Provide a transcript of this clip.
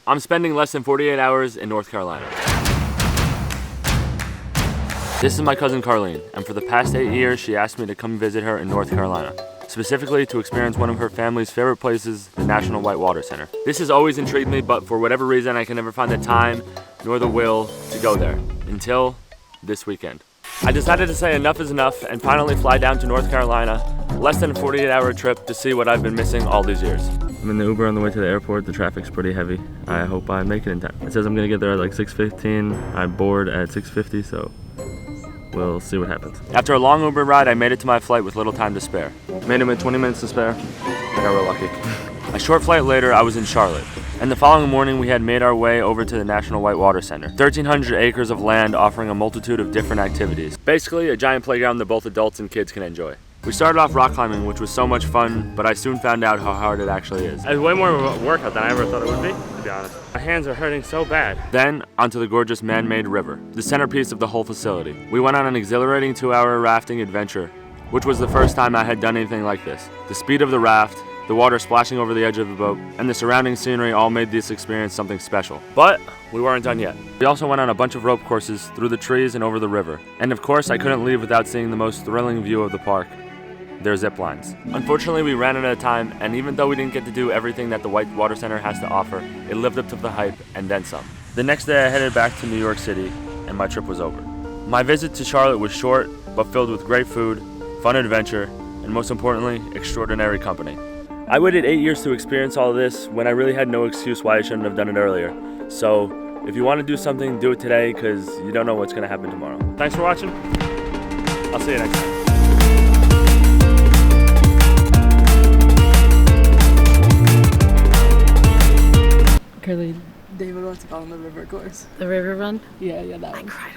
I'm spending less than 48 hours in North Carolina. This is my cousin Carlene, and for the past 8 years, she asked me to come visit her in North Carolina, specifically to experience one of her family's favorite places, the National Whitewater Center. This has always intrigued me, but for whatever reason, I can never find the time nor the will to go there until this weekend. I decided to say enough is enough and finally fly down to North Carolina, less than a 48-hour trip to see what I've been missing all these years. I'm in the Uber on the way to the airport. The traffic's pretty heavy. I hope I make it in time. It says I'm gonna get there at like 6:15. I board at 6:50, so we'll see what happens. After a long Uber ride, I made it to my flight with little time to spare. Made it with 20 minutes to spare. I got real lucky. A short flight later, I was in Charlotte. And the following morning, we had made our way over to the National Whitewater Center. 1,300 acres of land offering a multitude of different activities. Basically, a giant playground that both adults and kids can enjoy. We started off rock climbing, which was so much fun, but I soon found out how hard it actually is. It's way more of a workout than I ever thought it would be, to be honest. My hands are hurting so bad. Then, onto the gorgeous man-made river, the centerpiece of the whole facility. We went on an exhilarating 2-hour rafting adventure, which was the first time I had done anything like this. The speed of the raft, the water splashing over the edge of the boat, and the surrounding scenery all made this experience something special. But we weren't done yet. We also went on a bunch of rope courses through the trees and over the river. And of course, I couldn't leave without seeing the most thrilling view of the park. Their zip lines. Unfortunately, we ran out of time, and even though we didn't get to do everything that the Whitewater Center has to offer, it lived up to the hype and then some. The next day, I headed back to New York City, and my trip was over. My visit to Charlotte was short, but filled with great food, fun adventure, and most importantly, extraordinary company. I waited 8 years to experience all of this when I really had no excuse why I shouldn't have done it earlier. So, if you want to do something, do it today, because you don't know what's going to happen tomorrow. Thanks for watching. I'll see you next time. Carlene, David wants to go on the river course. The river run? Yeah, that I one. cried